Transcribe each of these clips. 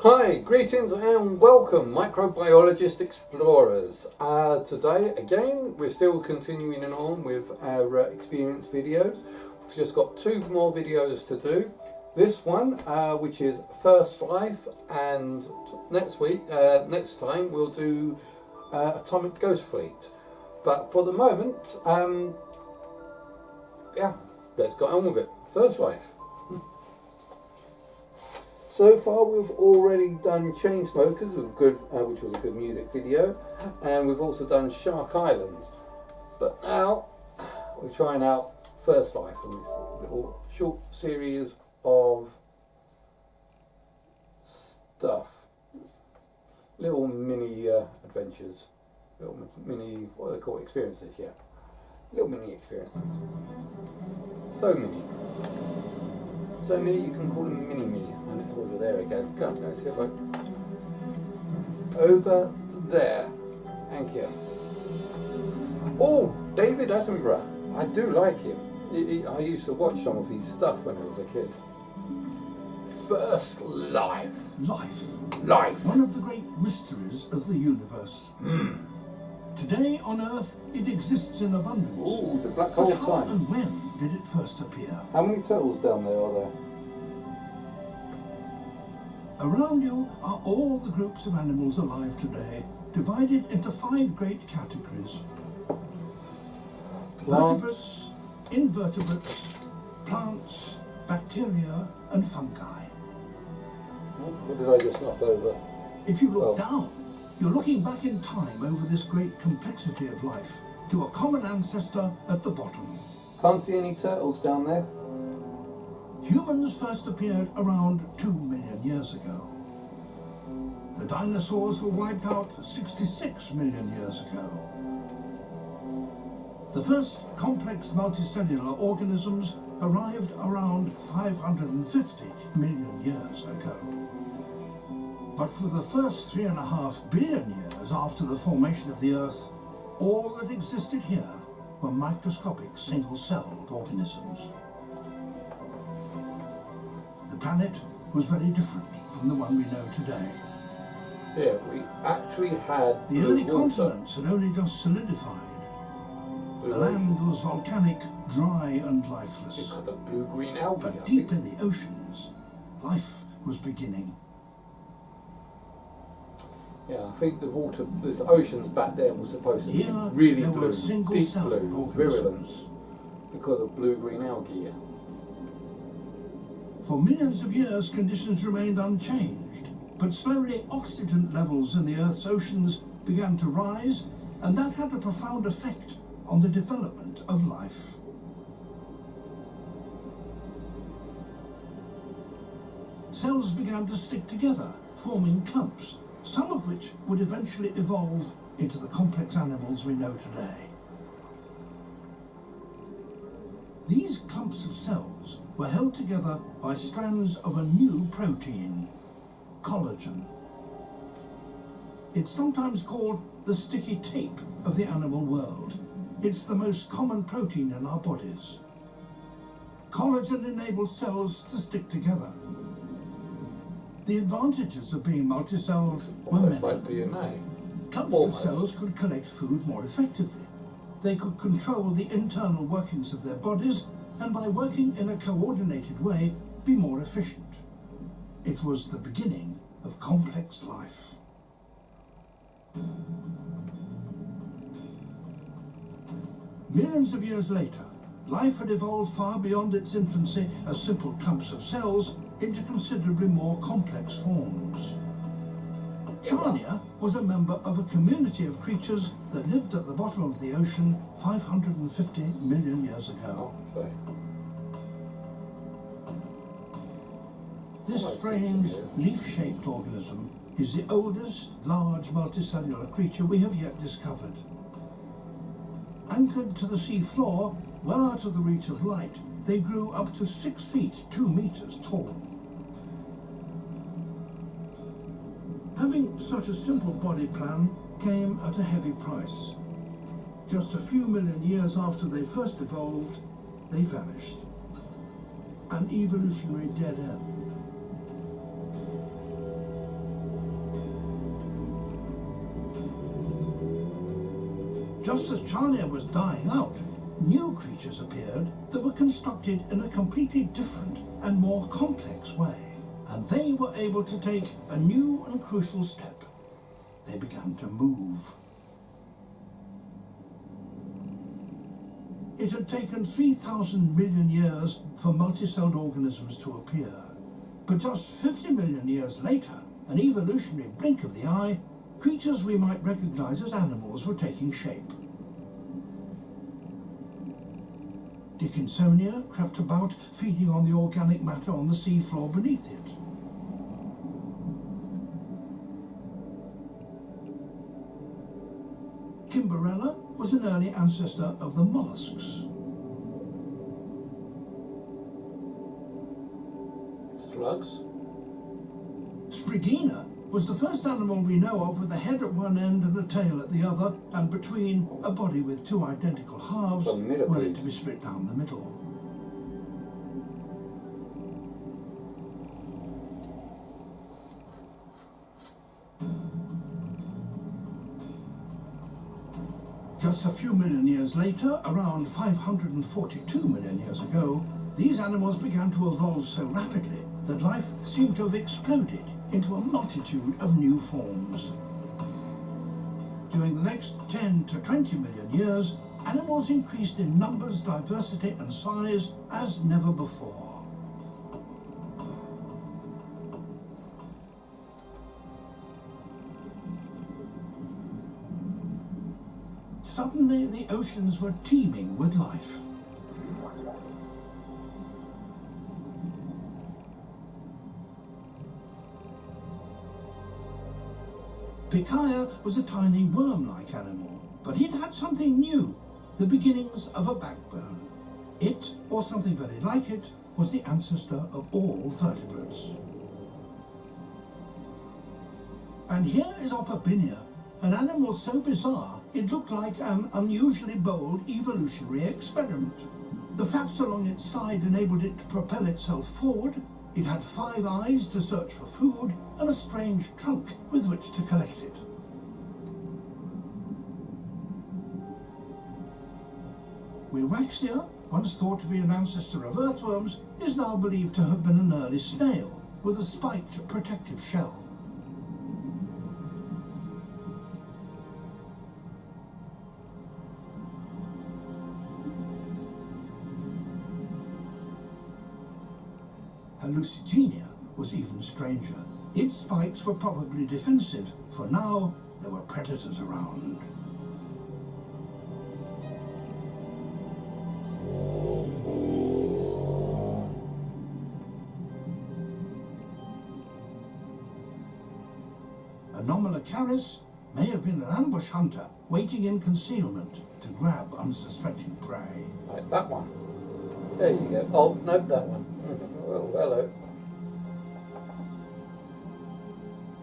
Hi, greetings and welcome, microbiologist explorers. Today, again, we're still continuing on with our experience videos. We've just got two more videos to do. This one, which is First Life, and next time we'll do Atomic Ghost Fleet. But for the moment, let's get on with it. First Life. So far we've already done Chainsmokers, which was a good music video, and we've also done Shark Island. But now we're trying out First Life on this little short series of stuff. Little mini adventures. Little mini, what do they call it? Experiences, yeah. Little mini experiences. So many you can call them mini-me. And it's over there again. Come, let's see if I... Over there. Thank you. Oh, David Attenborough. I do like him. I used to watch some of his stuff when I was a kid. First Life. Life. One of the great mysteries of the universe. Today on Earth, it exists in abundance. Ooh, the black hole but how time. and when did it first appear? How many turtles down there are there? Around you are all the groups of animals alive today, divided into 5 great categories. Vertebrates, invertebrates, plants, bacteria, and fungi. What did I just knock over? If you look down, you're looking back in time over this great complexity of life to a common ancestor at the bottom. Can't see any turtles down there. Humans first appeared around 2 million years ago. The dinosaurs were wiped out 66 million years ago. The first complex multicellular organisms arrived around 550 million years ago. But for the first 3.5 billion years after the formation of the Earth, all that existed here were microscopic single-celled organisms. The planet was very different from the one we know today. Yeah, we actually had The early continents had only just solidified. The land was volcanic, dry and lifeless. Because of blue-green algae, But deep in the oceans, life was beginning. Yeah, I think the water, the oceans back there was supposed to be Here, really there blue, were deep single-celled blue, virulent, organisms. because of blue-green algae. For millions of years, conditions remained unchanged, but slowly oxygen levels in the Earth's oceans began to rise, and that had a profound effect on the development of life. Cells began to stick together, forming clumps, some of which would eventually evolve into the complex animals we know today. These clumps of cells were held together by strands of a new protein, collagen. It's sometimes called the sticky tape of the animal world. It's the most common protein in our bodies. Collagen enables cells to stick together. The advantages of being multicelled were Almost many. like DNA. Clumps Almost. of cells could collect food more effectively. They could control the internal workings of their bodies, and by working in a coordinated way, be more efficient. It was the beginning of complex life. Millions of years later, life had evolved far beyond its infancy as simple clumps of cells into considerably more complex forms. Charnia was a member of a community of creatures that lived at the bottom of the ocean 550 million years ago. Okay. This strange leaf-shaped organism is the oldest large multicellular creature we have yet discovered. Anchored to the sea floor, well out of the reach of light, they grew up to 6 feet 2 meters tall. Having such a simple body plan came at a heavy price. Just a few million years after they first evolved, they vanished. An evolutionary dead end. Just as Charnia was dying out, new creatures appeared that were constructed in a completely different and more complex way. And they were able to take a new and crucial step. They began to move. It had taken 3,000 million years for multicelled organisms to appear. But just 50 million years later, an evolutionary blink of the eye, creatures we might recognize as animals were taking shape. Dickinsonia crept about, feeding on the organic matter on the sea floor beneath it. Kimberella was an early ancestor of the mollusks. Slugs? Sprigina was the first animal we know of with a head at one end and a tail at the other, and between a body with two identical halves, ready to be split down the middle. Just a few million years later, around 542 million years ago, these animals began to evolve so rapidly that life seemed to have exploded into a multitude of new forms. During the next 10 to 20 million years, animals increased in numbers, diversity and size as never before. Suddenly, the oceans were teeming with life. Pikaia was a tiny worm-like animal, but it had something new, the beginnings of a backbone. It, or something very like it, was the ancestor of all vertebrates. And here is Opabinia, an animal so bizarre it looked like an unusually bold evolutionary experiment. The flaps along its side enabled it to propel itself forward. It had 5 eyes to search for food and a strange trunk with which to collect it. Wiwaxia, once thought to be an ancestor of earthworms, is now believed to have been an early snail with a spiked protective shell. Hallucigenia was even stranger. Its spikes were probably defensive, for now there were predators around. Anomalocaris may have been an ambush hunter waiting in concealment to grab unsuspecting prey. Like that one. There you go. Oh, no, that one. Well, hello.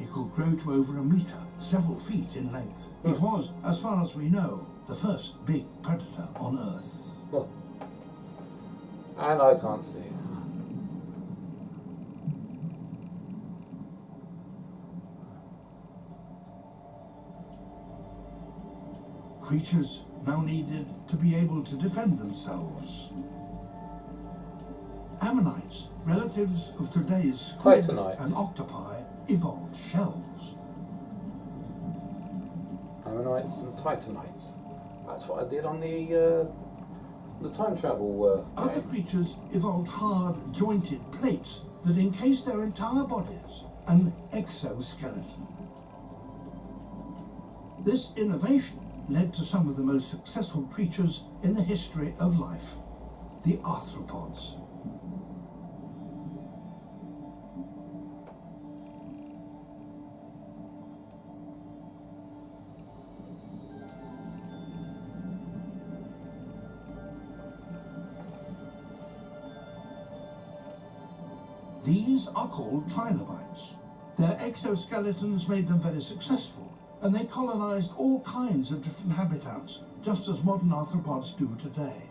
It could grow to over 1 metre, several feet in length. It was, as far as we know, the first big predator on Earth. Well, and I can't see it. Creatures now needed to be able to defend themselves. Ammonites, relatives of today's squid Titanite. and octopi, evolved shells. Ammonites and Titanites. That's what I did on the time travel Other game. creatures evolved hard, jointed plates that encased their entire bodies, an exoskeleton. This innovation led to some of the most successful creatures in the history of life, the arthropods. These are called trilobites. Their exoskeletons made them very successful, and they colonized all kinds of different habitats, just as modern arthropods do today.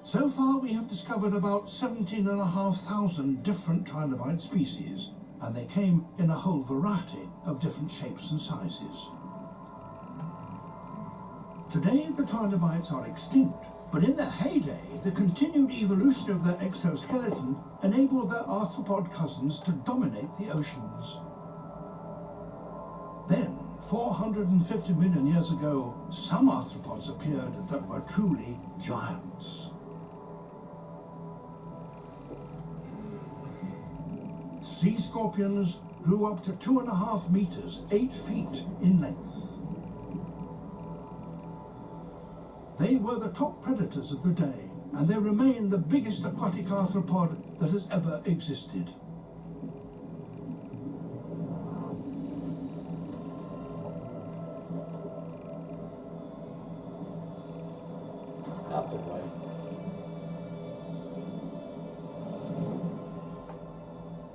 So far, we have discovered about 17,500 different trilobite species, and they came in a whole variety of different shapes and sizes. Today, the trilobites are extinct, but in their heyday, the continued evolution of their exoskeleton enabled their arthropod cousins to dominate the oceans. Then, 450 million years ago, some arthropods appeared that were truly giants. Sea scorpions grew up to 2.5 meters, 8 feet in length. They were the top predators of the day, and they remain the biggest aquatic arthropod that has ever existed. Out the way.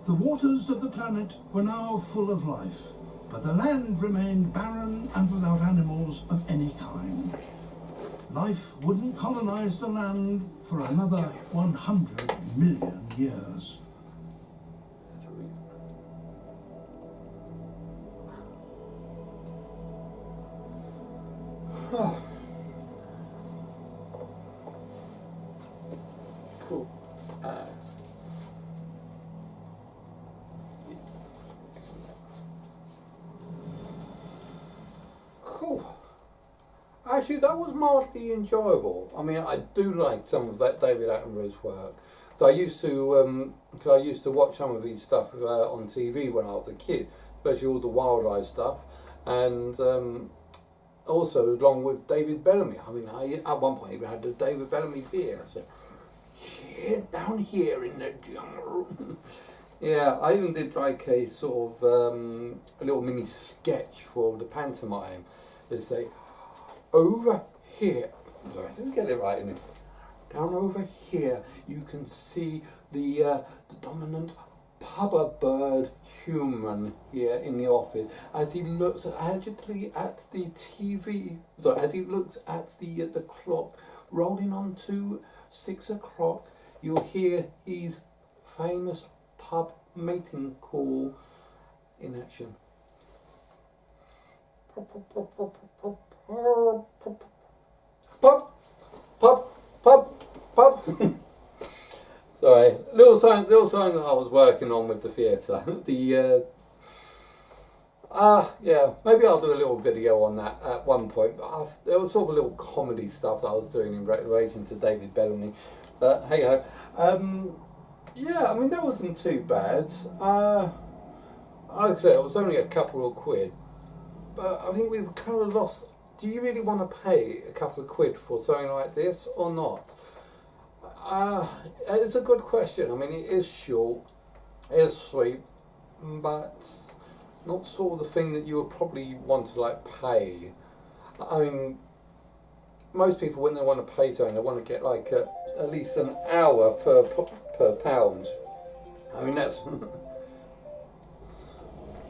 The waters of the planet were now full of life, but the land remained barren and without animals of any kind. Life wouldn't colonize the land for another 100 million years. Cool. Cool. Actually, that was mildly enjoyable. I mean, I do like some of that David Attenborough's work. So I used to watch some of his stuff on TV when I was a kid, especially all the wildlife stuff, and also along with David Bellamy. I mean, at one point even had the David Bellamy beer. So, yeah, down here in the jungle. Yeah, I even did like a sort of a little mini sketch for the pantomime. They say, over here, sorry, I didn't get it right in it. Down over here, you can see the dominant pupper bird human here in the office as he looks agitedly at the TV. Sorry, as he looks at the clock rolling on to 6 o'clock. You'll hear his famous pub mating call in action. Pub, pub, pub, pub. Sorry, little song that I was working on with the theatre. Yeah, maybe I'll do a little video on that at one point. But there was sort of a little comedy stuff that I was doing in relation to David Bellamy. But hey ho. Yeah, I mean that wasn't too bad. Like I said, it was only a couple of quid. But I think we've kind of lost. Do you really want to pay a couple of quid for something like this or not? It's a good question. I mean, it is short, it is sweet, but not sort of the thing that you would probably want to like pay. I mean, most people when they want to pay something, they want to get like at least an hour per pound. I mean that's.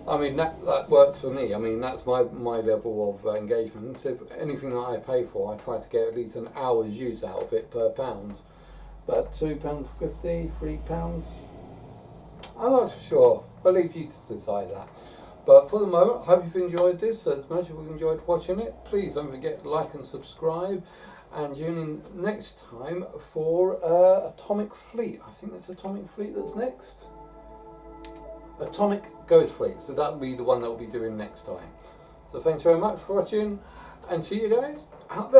I mean that works for me. I mean that's my level of engagement. So if anything that I pay for, I try to get at least an hour's use out of it per pound. But £2.50, £3, I'm not sure. I'll leave you to decide that. But for the moment, I hope you've enjoyed this as much as we've enjoyed watching it. Please don't forget to like and subscribe, and tune in next time for Atomic Fleet. I think that's Atomic Fleet that's next. Atomic Ghost Fleet. So that'll be the one that we'll be doing next time. So thanks very much for watching, and see you guys out there.